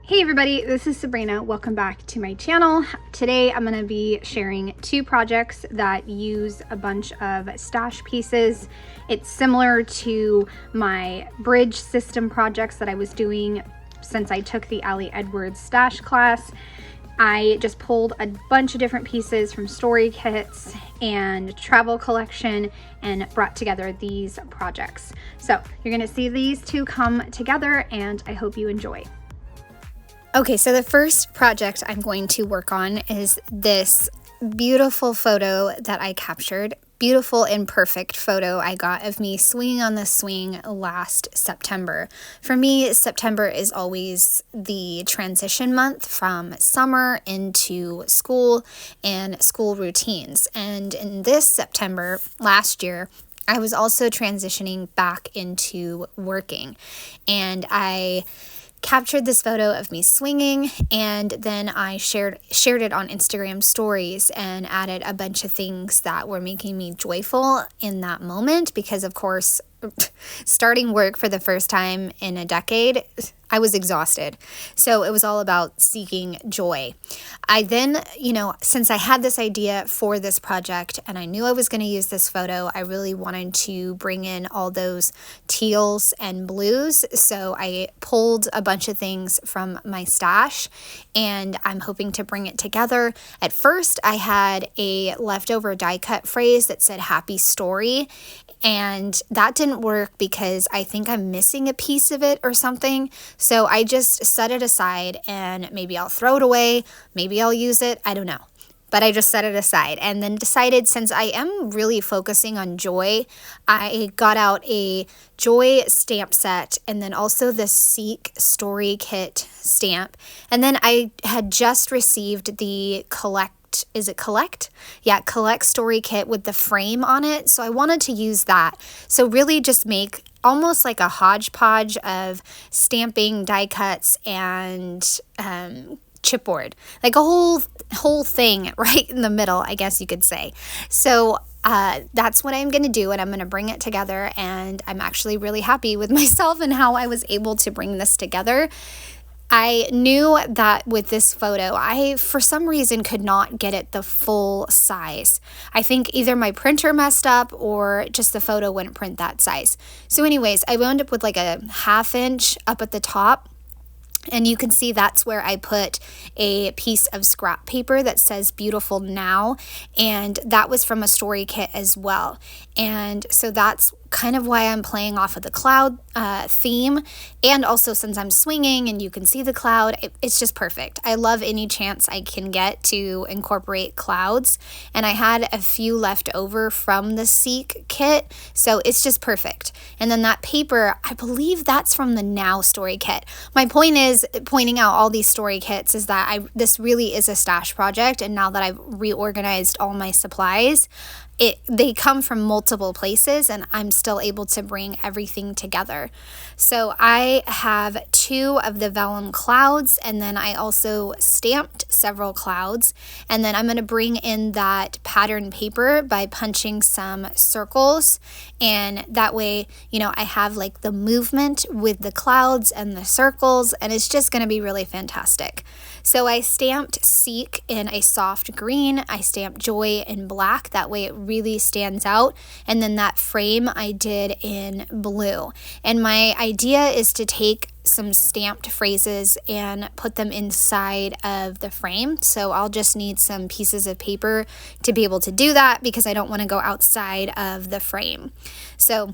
Hey everybody, this is Sabrina. Welcome back to my channel. Today I'm going to be sharing two projects that use a bunch of stash pieces. It's similar to my bridge system projects that I was doing since I took the Ali Edwards stash class. I just pulled a bunch of different pieces from story kits and travel collection and brought together these projects. So you're going to see these two come together and I hope you enjoy. Okay, so the first project I'm going to work on is this beautiful photo that I captured. Beautiful and perfect photo I got of me swinging on the swing last September. For me, September is always the transition month from summer into school and school routines. And in this September last year, I was also transitioning back into working. And I captured this photo of me swinging, and then I shared it on Instagram stories and added a bunch of things that were making me joyful in that moment because, of course, starting work for the first time in a decade, I was exhausted. So it was all about seeking joy. I then, since I had this idea for this project and I knew I was going to use this photo, I really wanted to bring in all those teals and blues. So I pulled a bunch of things from my stash and I'm hoping to bring it together. At first, I had a leftover die cut phrase that said happy story. And that didn't work because I think I'm missing a piece of it or something. So I just set it aside and maybe I'll throw it away. Maybe I'll use it. I don't know. But I just set it aside and then decided since I am really focusing on joy, I got out a joy stamp set and then also the Seek Story Kit stamp. And then I had just received the Collect Story Kit with the frame on it. So I wanted to use that. So really just make almost like a hodgepodge of stamping, die cuts, and chipboard. Like a whole thing right in the middle, I guess you could say. So that's what I'm going to do, and I'm going to bring it together, and I'm actually really happy with myself and how I was able to bring this together. I knew that with this photo, I, for some reason, could not get it the full size. I think either my printer messed up or just the photo wouldn't print that size. So anyways, I wound up with like a 1/2 inch up at the top. And you can see that's where I put a piece of scrap paper that says beautiful now. And that was from a story kit as well. And so that's kind of why I'm playing off of the cloud theme. And also since I'm swinging and you can see the cloud, it's just perfect. I love any chance I can get to incorporate clouds. And I had a few left over from the Seek kit. So it's just perfect. And then that paper, I believe that's from the Now story kit. My point is pointing out all these story kits is that this really is a stash project. And now that I've reorganized all my supplies, they come from multiple places and I'm still able to bring everything together. So I have 2 of the vellum clouds and then I also stamped several clouds, and then I'm going to bring in that pattern paper by punching some circles, and that way I have like the movement with the clouds and the circles, and it's just going to be really fantastic. So I stamped Seek in a soft green, I stamped Joy in black, that way it really stands out, and then that frame I did in blue. And my idea is to take some stamped phrases and put them inside of the frame. So I'll just need some pieces of paper to be able to do that because I don't want to go outside of the frame. So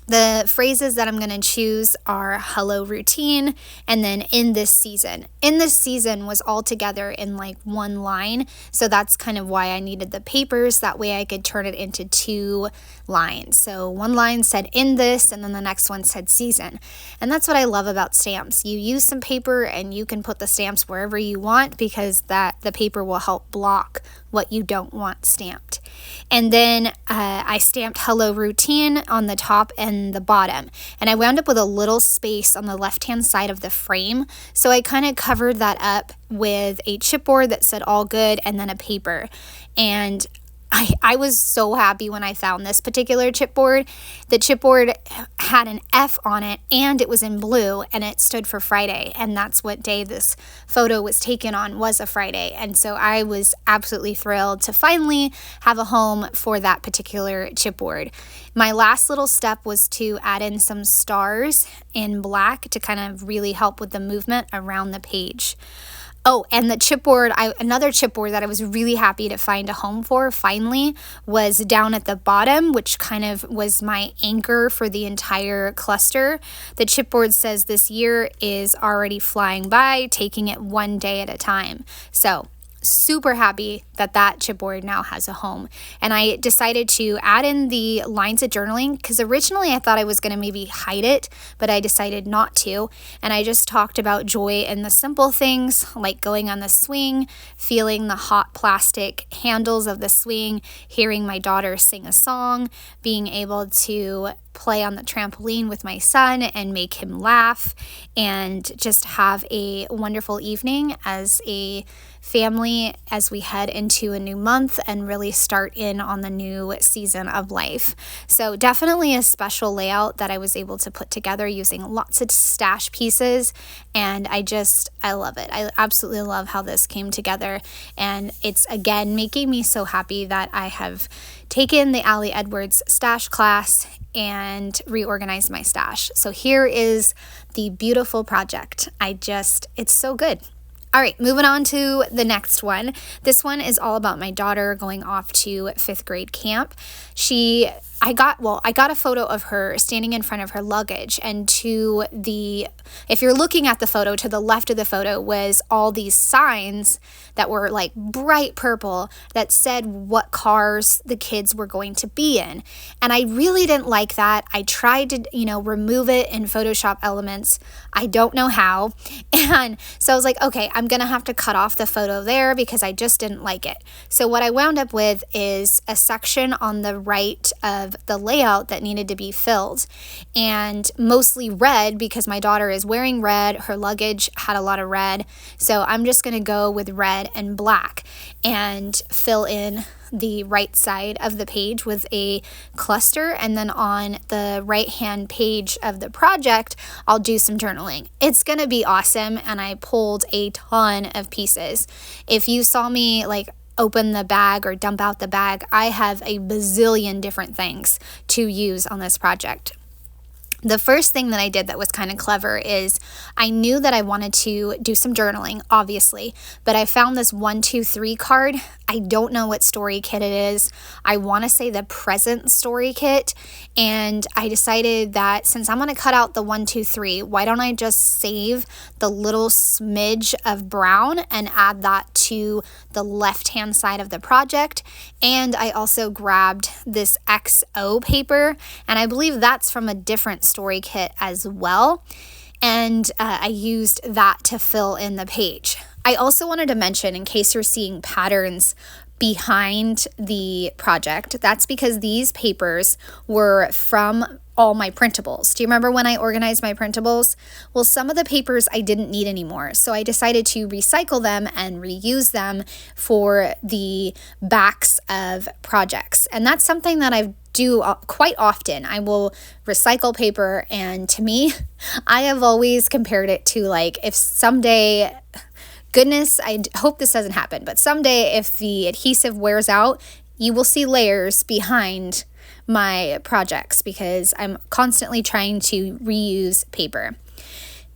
the phrases that I'm going to choose are hello routine and then in this season. In this season was all together in like one line. So that's kind of why I needed the papers. That way I could turn it into 2 lines. So one line said in this and then the next one said season. And that's what I love about stamps. You use some paper and you can put the stamps wherever you want because the paper will help block what you don't want stamped. And then I stamped hello routine on the top and the bottom. And I wound up with a little space on the left-hand side of the frame. So I kind of covered that up with a chipboard that said all good and then a paper. And I was so happy when I found this particular chipboard. The chipboard had an F on it and it was in blue and it stood for Friday. And that's what day this photo was taken on, was a Friday. And so I was absolutely thrilled to finally have a home for that particular chipboard. My last little step was to add in some stars in black to kind of really help with the movement around the page. Oh, and the chipboard, another chipboard that I was really happy to find a home for finally was down at the bottom, which kind of was my anchor for the entire cluster. The chipboard says this year is already flying by, taking it one day at a time. So super happy that that chipboard now has a home. And I decided to add in the lines of journaling because originally I thought I was going to maybe hide it, but I decided not to. And I just talked about joy in the simple things like going on the swing, feeling the hot plastic handles of the swing, hearing my daughter sing a song, being able to play on the trampoline with my son and make him laugh, and just have a wonderful evening as a family as we head into a new month and really start in on the new season of life. So definitely a special layout that I was able to put together using lots of stash pieces, and I love it. I absolutely love how this came together, and it's again making me so happy that I have taken the Allie Edwards stash class and reorganized my stash. So here is the beautiful project. It's so good. All right, moving on to the next one. This one is all about my daughter going off to 5th grade camp. I got a photo of her standing in front of her luggage, and if you're looking at the photo, to the left of the photo was all these signs that were like bright purple that said what cars the kids were going to be in. And I really didn't like that. I tried to, remove it in Photoshop Elements. I don't know how. And so I was like, okay, I'm going to have to cut off the photo there because I just didn't like it. So what I wound up with is a section on the right of the layout that needed to be filled, and mostly red because my daughter is wearing red. Her luggage had a lot of red. So I'm just going to go with red and black and fill in the right side of the page with a cluster, and then on the right hand page of the project I'll do some journaling. It's gonna be awesome, and I pulled a ton of pieces. If you saw me open the bag or dump out the bag, I have a bazillion different things to use on this project. The first thing that I did that was kind of clever is I knew that I wanted to do some journaling, obviously, but I found this 1, 2, 3 card. I don't know what story kit it is. I want to say the present story kit, and I decided that since I'm going to cut out the 1, 2, 3, why don't I just save the little smidge of brown and add that to the left-hand side of the project. And I also grabbed this XO paper, and I believe that's from a different story kit as well, and I used that to fill in the page. I also wanted to mention, in case you're seeing patterns behind the project, that's because these papers were from all my printables. Do you remember when I organized my printables? Well, some of the papers I didn't need anymore, so I decided to recycle them and reuse them for the backs of projects. And that's something that I do quite often. I will recycle paper, and to me, I have always compared it to if someday, goodness, I hope this doesn't happen, but someday if the adhesive wears out, you will see layers behind my projects because I'm constantly trying to reuse paper.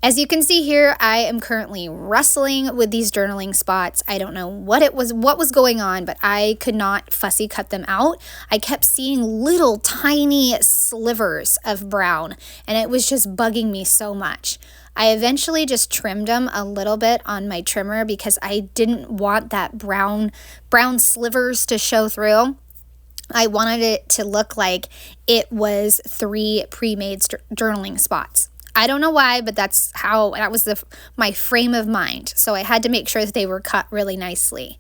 As you can see here, I am currently wrestling with these journaling spots. I don't know what was going on, but I could not fussy cut them out. I kept seeing little tiny slivers of brown, and it was just bugging me so much. I eventually just trimmed them a little bit on my trimmer because I didn't want that brown slivers to show through. I wanted it to look like it was 3 pre-made journaling spots. I don't know why, but that was my frame of mind. So I had to make sure that they were cut really nicely.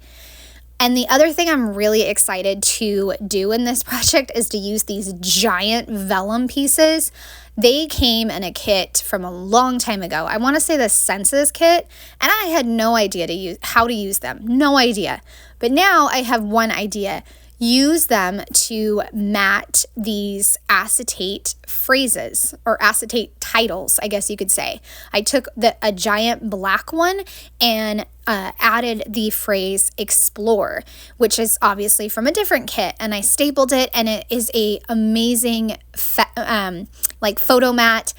And the other thing I'm really excited to do in this project is to use these giant vellum pieces. They came in a kit from a long time ago. I want to say the Senses kit, and I had no idea how to use them. No idea. But now I have one idea. use them to mat these acetate phrases or acetate titles, I guess you could say. I took a giant black one and added the phrase explore, which is obviously from a different kit, and I stapled it, and it is a amazing like photo mat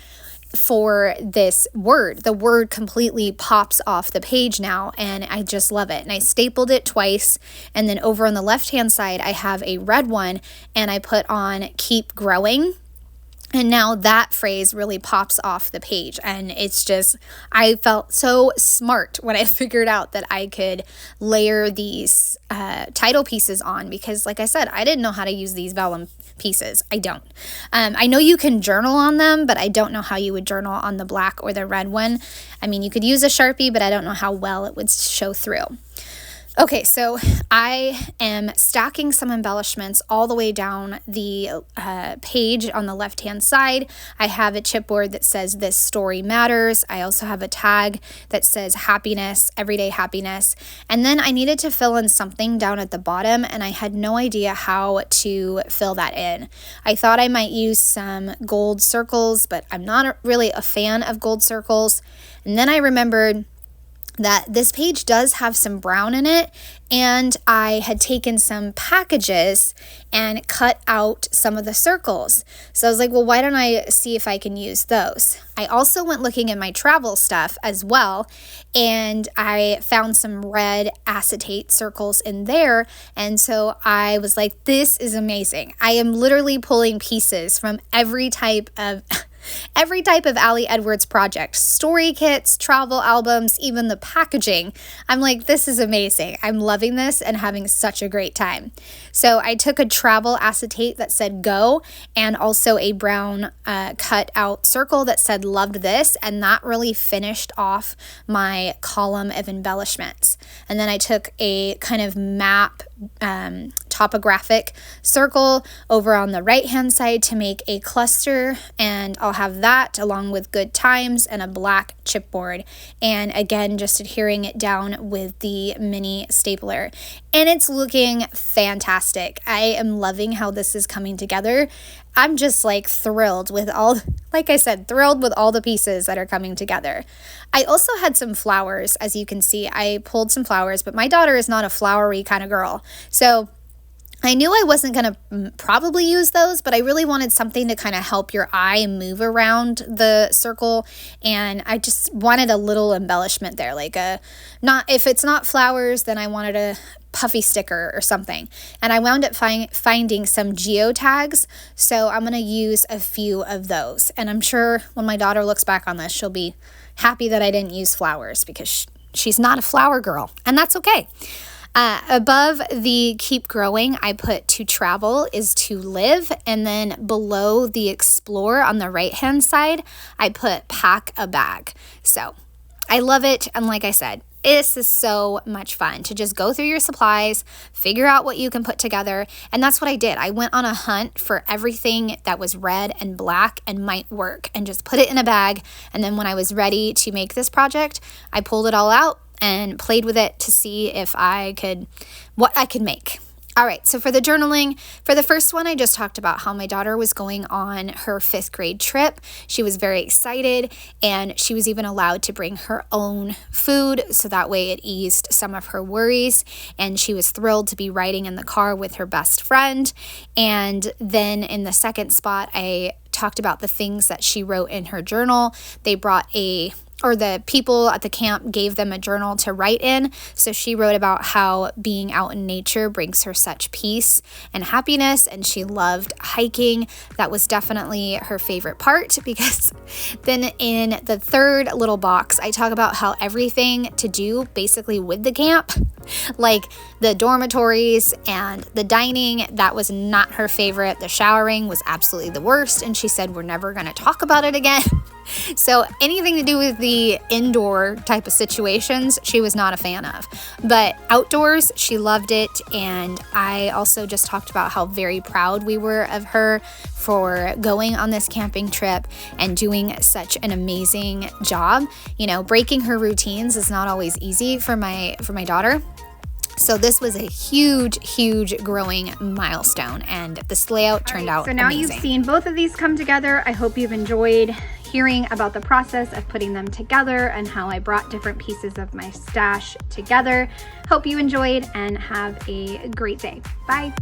for this word. The word completely pops off the page now, and I just love it. And I stapled it twice, and then over on the left hand side I have a red one, and I put on keep growing. And now that phrase really pops off the page. And it's just, I felt so smart when I figured out that I could layer these title pieces on, because like I said, I didn't know how to use these vellum pieces. I don't. I know you can journal on them, but I don't know how you would journal on the black or the red one. I mean, you could use a Sharpie, but I don't know how well it would show through. Okay, so I am stacking some embellishments all the way down the page on the left-hand side. I have a chipboard that says this story matters. I also have a tag that says happiness, everyday happiness. And then I needed to fill in something down at the bottom, and I had no idea how to fill that in. I thought I might use some gold circles, but I'm not really a fan of gold circles. And then I remembered that this page does have some brown in it, and I had taken some packages and cut out some of the circles. So I was like, well, why don't I see if I can use those? I also went looking at my travel stuff as well, and I found some red acetate circles in there, and so I was like, this is amazing. I am literally pulling pieces from every type of Allie Edwards project, story kits, travel albums, even the packaging. I'm like, this is amazing. I'm loving this and having such a great time. So I took a travel acetate that said go, and also a brown cut out circle that said loved this, and that really finished off my column of embellishments. And then I took a kind of map topographic circle over on the right hand side to make a cluster, and I'll have that along with good times and a black chipboard, and again just adhering it down with the mini stapler, and it's looking fantastic. I am loving how this is coming together. I'm just like thrilled with all, like I said, thrilled with all the pieces that are coming together. I also had some flowers, as you can see. I pulled some flowers, but my daughter is not a flowery kind of girl. So I knew I wasn't going to probably use those, but I really wanted something to kind of help your eye move around the circle, and I just wanted a little embellishment there, like if it's not flowers, then I wanted a puffy sticker or something. And I wound up finding some geotags, so I'm going to use a few of those. And I'm sure when my daughter looks back on this, she'll be happy that I didn't use flowers, because she's not a flower girl, and that's okay. Above the keep growing, I put to travel is to live, and then below the explore on the right hand side, I put pack a bag. So I love it, and like I said, this is so much fun to just go through your supplies, figure out what you can put together, and that's what I did. I went on a hunt for everything that was red and black and might work, and just put it in a bag, and then when I was ready to make this project, I pulled it all out and played with it to see if what I could make. All right, so for the journaling, for the first one, I just talked about how my daughter was going on her 5th grade trip. She was very excited, and she was even allowed to bring her own food, so that way it eased some of her worries, and she was thrilled to be riding in the car with her best friend. And then in the second spot, I talked about the things that she wrote in her journal. They brought the people at the camp gave them a journal to write in. So she wrote about how being out in nature brings her such peace and happiness, and she loved hiking. That was definitely her favorite part, because then in the third little box, I talk about how everything to do basically with the camp, like the dormitories and the dining, that was not her favorite. The showering was absolutely the worst, and she said we're never going to talk about it again. So anything to do with the indoor type of situations, she was not a fan of. But outdoors, she loved it. And I also just talked about how very proud we were of her for going on this camping trip and doing such an amazing job. You know, breaking her routines is not always easy for my daughter. So this was a huge growing milestone, and this layout turned out amazing. So now you've seen both of these come together. I hope you've enjoyed hearing about the process of putting them together and how I brought different pieces of my stash together. Hope you enjoyed and have a great day. Bye.